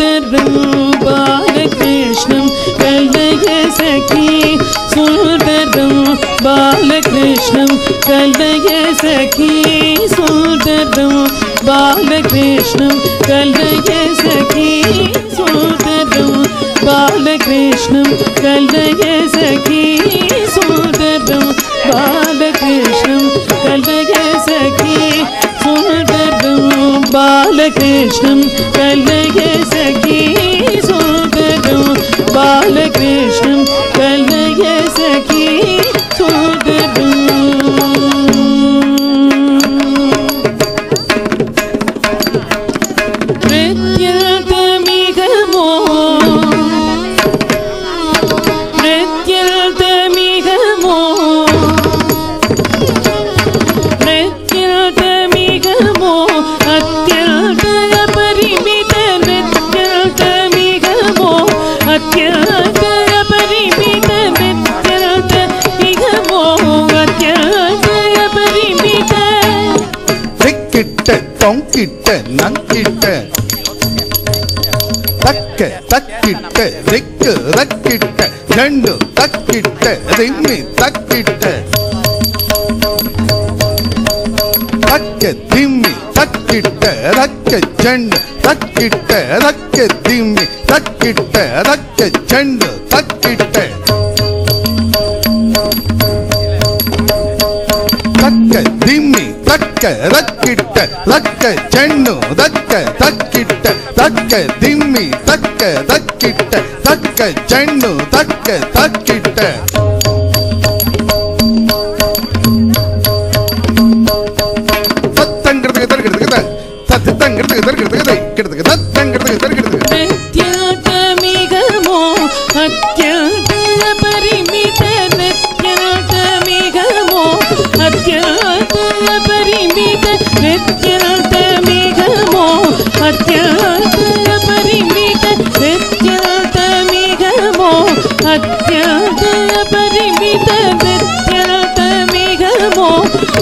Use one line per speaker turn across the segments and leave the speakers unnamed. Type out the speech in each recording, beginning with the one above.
सुंदरम बालकृष्णं कलय सखी सुंदरम बालकृष्णं कलय सखी सुंदरम बालकृष्णं कलय सखी सुंदरम बालकृष्णं कलय सखी सुंदरम बालकृष्णं कलय सखी सुंदरम बालकृष्णं कलय सखी सुंदरम बालकृष्णं कलय सखी सुंदरम
தொங்கிட்ட நங்கிட்ட தக்க தக்கிட்ட ரெக்கு ரக்கிட்ட ஜண்டு தக்கிட்ட ரிம்மி தக்கிட்ட தக்க திம்மி தக்கிட்ட ரக்க ஜண்டு தக்கிட்ட ரக்க திம்மி தக்கிட்ட ரக்க ஜண்டு தக்கிட்ட தக்க திம்மி தக்க ரக்கிட்ட ரக்க ஜண்டு தக்க தக்கிட்ட தக்க திம்மி தக்க தக்கிட்ட தக்க ஜண்டு தக்க தக்கிட்ட தத்தங்கிறதுக்கு தருகிறதுக்கு தத்தங்கிறதுக்கு தருகிறதுக்கு கிடதுக்கு தத்தங்கிறதுக்கு தருகிறதுக்கு
நித்யாதமிகமோ அத்யந்த பரிமித நித்யாதமிகமோ அத்யந்த பரிமித நித்யாதமிகமோ அத்யந்த பரிமித நித்யாதமிகமோ அத்யந்த பரிமித நித்யாதமிகமோ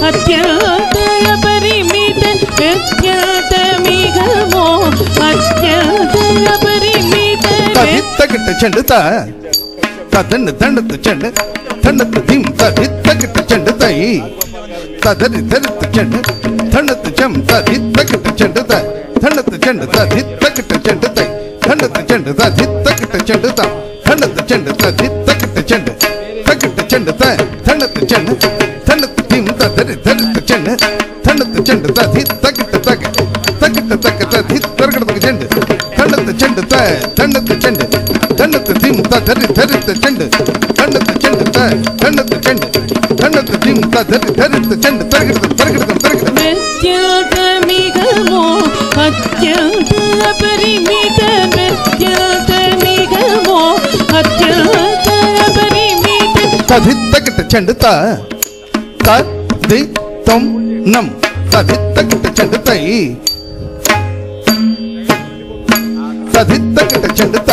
அத்யந்த பரிமித நித்யாதமிகமோ அத்யந்த பரிமித
தகிட்ட செண்டுத ததன்னு தண்டத்து செண்டு தண்டத்து திம் தகிட்ட செண்டு தை ததறி தரித்து செண்டு தண்டத்து செம் தகிட்ட செண்டு த தண்டத்து செண்டு தகிட்ட செண்டு தை தண்டத்து செண்டு தகிட்ட செண்டு த தண்டத்து செண்டு தகிட்ட செண்டு தகிட்ட செண்டு த தண்டத்து செண்டு தண்டத்து திம் ததறி தரித்து செண்டு தண்டத்து செண்டு தகிட்ட தக தகிட்ட தக்க தகிட்டு செண்டு தண்டத்து செண்டு த தண்டத்து செண்டு தண்டத்து திம் ததறி தரித்து செண்டு தண்டத்து செண்டு த தண்டத்து செண்டு தண்டத்து திம் ததறி தரித்து செண்டு தரகிட்டு
நித்யாதமிகமோ அத்யந்த பரிமித நித்யாதமிகமோ அத்யந்த பரிமித
தகிட்ட செண்டு த தி தொம் நம் தகிட்ட செண்டு தை தகிட்ட செண்டு த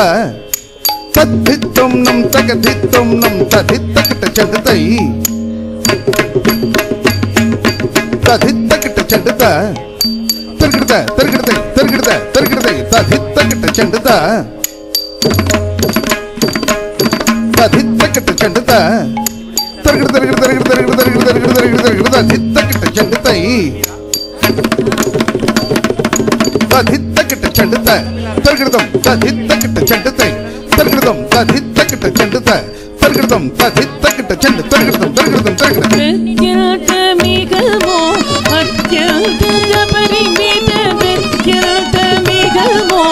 தத்தித்தம் நம் தகதித்தம் நம் தகிட்ட செண்டு தை தகிட்ட செண்டு த தகிட்ட செண்டு த தகிட்ட செண்டு த தகிட்ட செண்டு தை தகிட்ட செண்டு த தகிடம் தகிட்ட செண்டு தை தகிடம் தகிட்ட செண்டு த தகிடம் தகிட்ட செண்டு தகிடம்
நித்யாதமிகமோ அத்யந்த பரிமித நித்யாதமிகமோ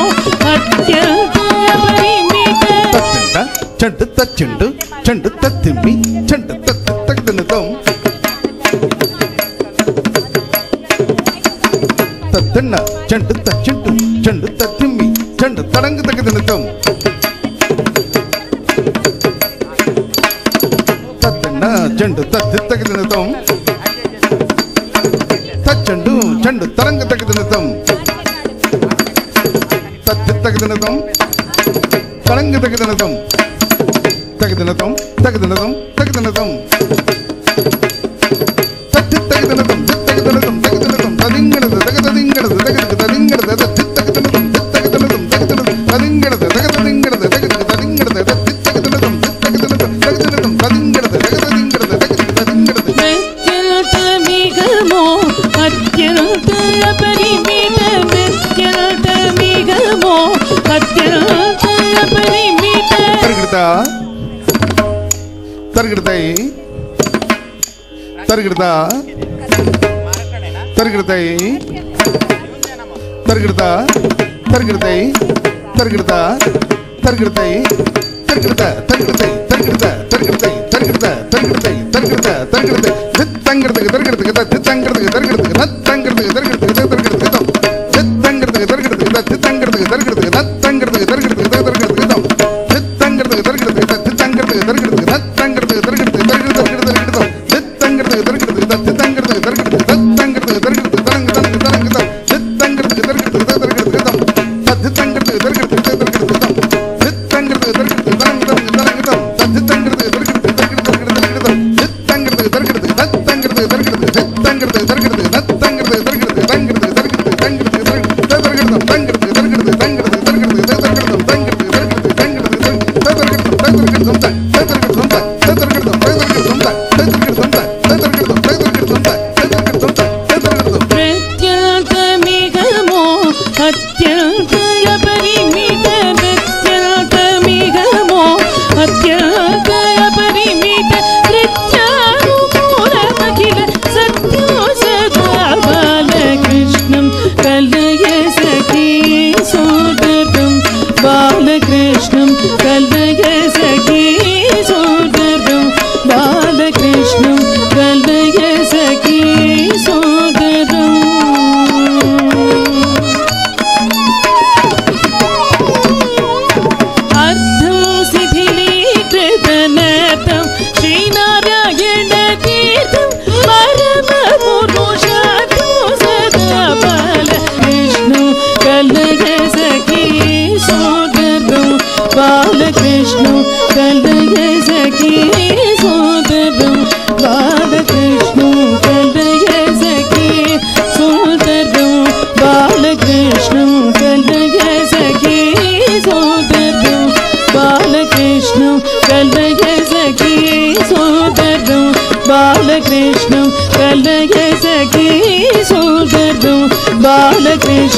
அத்யந்த பரிமித
செண்டு தச்செண்டு செண்டு தத்திம்மி செண்டு தத்தனதம் தத்தன செண்டு தச்செண்டு செண்டு தத்திம்மி செண்டு தடங்கு தகதனதம் தத்தன செண்டு தத்தி தகதனதம் தச்செண்டு செண்டு தரங்கு தகதனதம் தத்தி தகதனதம் தடங்கு தகதனதம் தகதனதம் தகதனதம் தகதனதம் தத்தி தகதனதம் தகதனதம் தகதனதம் ததிங்கனது தகததிங்கனது தகதது ததிங்கனது தத்தி தகதனதம் தகதனதம் தகதனதம் తరిగిడతా తరిగిడతాయి తరిగిడతా తరిగిడతాయి తరిగిడతా తరిగిడతాయి తరిగిడతా తరిగిడతాయి తరిగిడతా తరిగిడతాయి తరిగిడతా తరిగిడతాయి తరిగిడతా తరిగిడతాయి తరిగిడతా తరిగిడతాయి తంగిడతకి తరిగిడతకి తంగిడతకి తరిగిడతకి తంగిడతకి తరిగిడతకి తరిగిడతకి తంగిడతకి తరిగిడతకి తంగిడతకి తరిగిడతకి తంగిడతకి తరిగిడతకి తరిగిడతకి తంగిడతకి తరిగిడతకి తంగిడతకి తరిగిడతకి తంగిడతకి తరిగిడతకి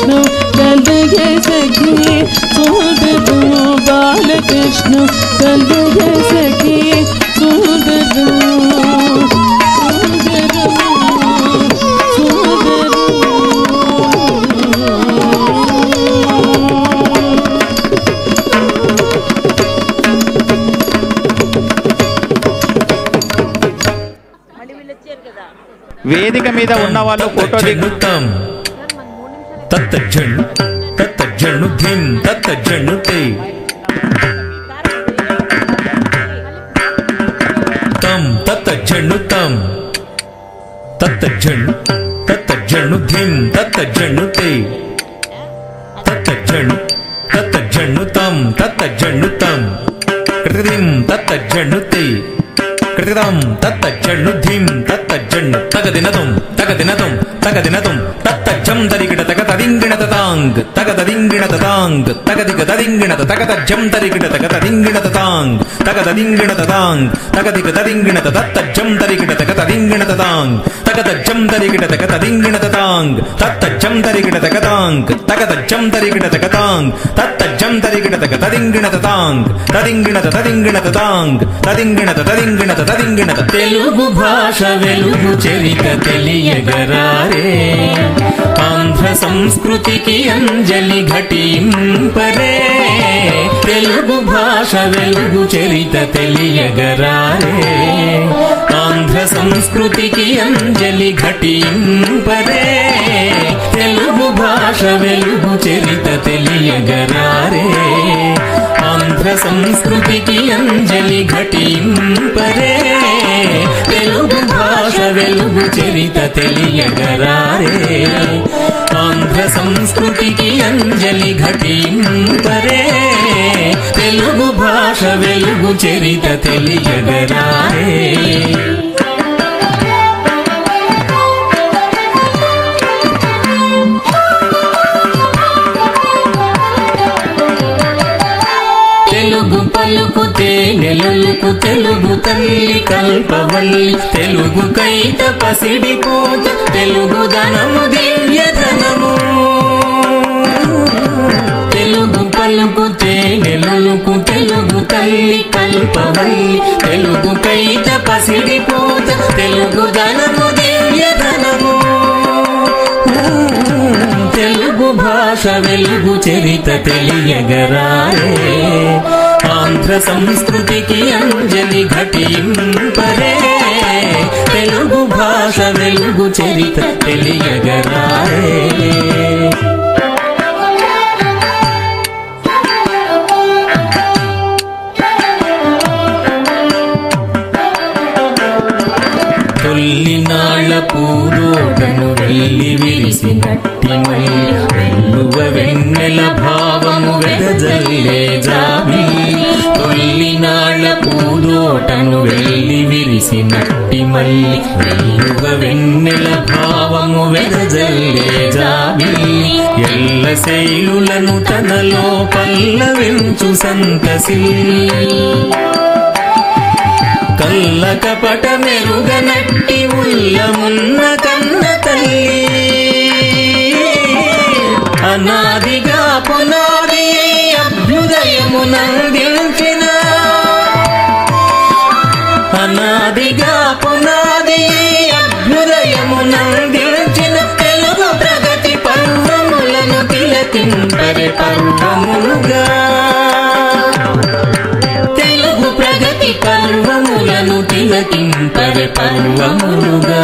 వేదిక మీద ఉన్న వాళ్ళు ఫోటో దిగుతాం. తత్తజన్ తత్తజన్ను ధిం తత్తజన్ను తే తం తత్తజన్ను తం తత్తజన్ తత్తజన్ను ధిం తత్తజన్ను తే తత్తజన్ను తత్తజన్ను తం తత్తజన్ను తం కృతిం తత్తజన్ను తే కృతిం తత్తజన్ను ధిం తత్తజన్ను తగదినతం తగదినతం తగదినతం తత్తజం దరిగిడ తగతదింగిణ తతాంగ్ తగతదింగిణ తతాంగ్ తగదిగ తదింగిణ తగతజం దరిగిడ తగతదింగిణ తతాంగ్ తగతదింగిణ తతాంగ్ తగదిగ తదింగిణ తత్తజం దరిగిడ తగతదింగిణ తతాంగ్ తగతజం దరిగిడ తగతదింగిణ తతాంగ్ తత్తజం దరిగిడ తగతాంగ్ తగతజం దరిగిడ తగతాంగ్ తత్తజం దరిగిడ తగతదింగిణ తతాంగ్ తదింగిణ తదింగిణ తతాంగ్ తదింగిణ తదింగిణ తదింగిణ తెలుగు భాష వెలుగు చరిత తెలియగరారే ఆంధ్ర సంస్కృతికి అంజలి ఘటింపరే తెలుగు భాష వెలుగు చరిత తెలియగరారే ఆంధ్ర సంస్కృతికి అంజలి ఘటింపరే తెలుగు భాష వెలుగు చరిత తెలియగరారే ఆంధ్ర సంస్కృతికి అంజలి ఘటింపరే తెలుగు భాష వెలుగు చరిత తెలియగరారే ఆంధ్ర సంస్కృతికి అంజలి ఘటింపరే తెలుగు భాష వెలుగు చరిత తెలియగరారే తెలుగు పలుకుతే నెలలకు తెలుగు తల్లి కల్పవల్లి తెలుగు కైత పసిడిపోత తెలుగు ధనము దివ్య ధనము తెలుగు పలుకుతే నెలలకు తెలుగు తల్లి
కల్పవల్లి తెలుగు కైత పసిడి పూత తెలుగు ధనము దివ్య ధనము తెలుగు భాష వెలుగు చరిత తెలియగరారే ఆంధ్ర సంస్కృతికి అంజలి ఘటింపరే తెలుగు భాష వెలుగు చరిత తెలియగరారే తొల్లినాళ్ల పూదోటను వెళ్ళి విరిసినట్టి మళ్ళీ వెల్లువ వెన్నెల భావము వెదజల్లే జాబి తొల్లినాళ్ల పూదోటను వెళ్ళి విరిసినట్టి మళ్ళీ వెల్లువ వెన్నెల భావము వెదజల్లే జాబి ఎల్ల శైలులను తనలో పల్లవించు సంతసి కల్ల కపట మెరుగనట్టి ఉల్లమున్న కన్న తల్లి అనాదిగా పునాది అభ్యుదయమునందించిన అనాదిగా పునాది అభ్యుదయమునందించిన తెలుగు ప్రగతి పర్వములను తిలకింపరే పర్వములుగా తెలుగు ప్రగతి పర్వములను తిలకింపరే పర్వములుగా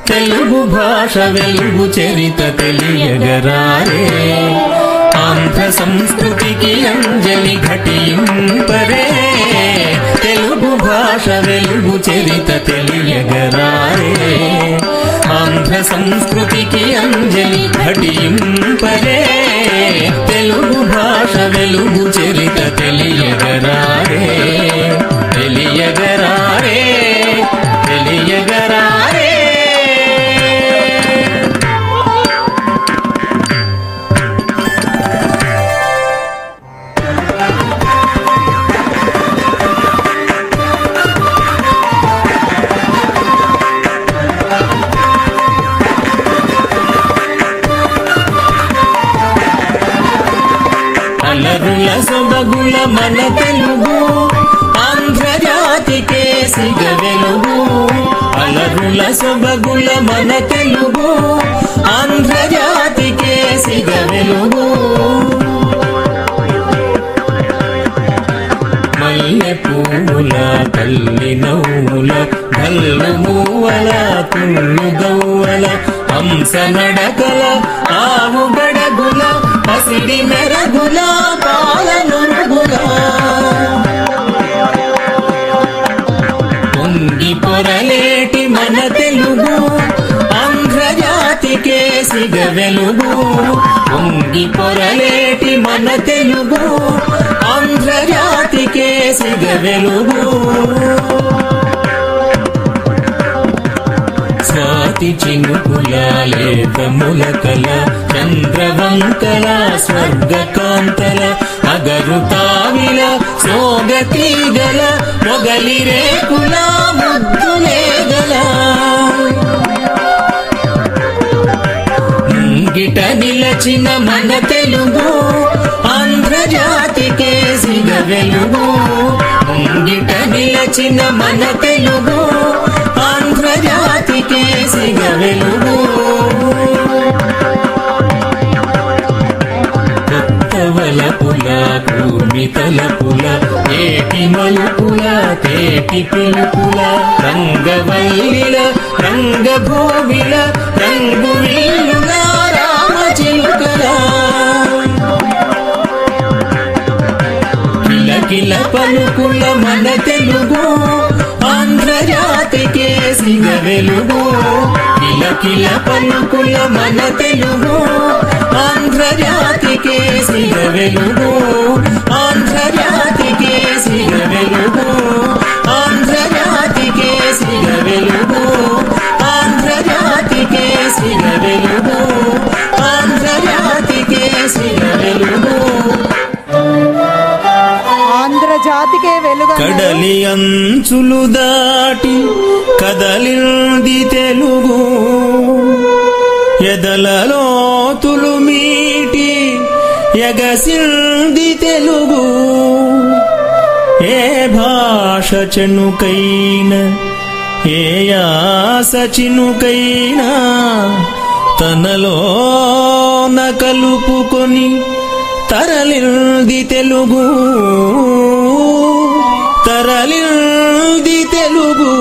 తెలుగు భాష వెలుగు చరిత తెలియగరారే ఆంధ్ర సంస్కృతికి అంజలి ఘటింపరే తెలుగు భాష వెలుగు చరిత తెలియగరారే ఆంధ్ర సంస్కృతికి అంజలి ఘటింపరే తెలుగు భాష వెలుగు చరిత తెలియగరారే తెలియగరారే తెలియగరారే అలరుల సొబగుల మన తెలుగు ఆంధ్ర జాతికే సిగ వెలుగు అలరుల సొబగుల మన తెలుగు ఆంధ్ర జాతికే సిగ వెలుగు మల్లె పూల తల్లి నవ్వుల గల్లు మూవల తుళ్ళు గవ్వల హంస నడకల ఆవు గడగుల పసిడి మెరగుల పాలనురుగుల పొంగి పొరలేటి మన తెలుగు ఆంధ్ర జాతికే సిగ వెలుగు పొంగి పొరలేటి మన తెలుగు ఆంధ్ర జాతికే సిగ వెలుగు స్వాతి చినుకుల లేత ములకల చంద్రవంకల స్వర్గకాంతల అగరు తావిల సోగతీగల మొగలి రేకుల ముద్దులేగల ముంగిట నిలచిన మన తెలుగు ఆంధ్ర జాతికే సిగ వెలుగు ముంగిట నిలచిన మన తెలుగు ఆంధ్ర జాతికే సిగ వెలుగు కొత్తవల పుల కూర్మితల పుల ఏటి మలుపుల తేటి పిలుపుల రంగవల్లిల రంగభూమిల రంగు వీలుల రామచిలుకల కిలకిల పలుకుల మన తెలుగు ఆంధ్ర జాతికే సిగ వెలుగు కిలకిల పలుకుల మన తెలుగు ఆంధ్ర జాతికే సిగ వెలుగు ఆంధ్ర జాతికే సిగ వెలుగు ఆంధ్ర జాతికే సిగ వెలుగు ఆంధ్ర జాతికే సిగ వెలుగు ఆంధ్ర జాతికే సిగ వెలుగు
ఆంధ్ర జాతికే వెలుగు
కడలి అంచులు దాటి కదలింది తెలుగు ఎదలలో తులు మీటి ఎగసింది తెలుగు ఏ భాష చెనుకైనా ఏ యాస చినుకైనా తనలోన కలుపుకొని తరలింది తెలుగు తరలింది తెలుగు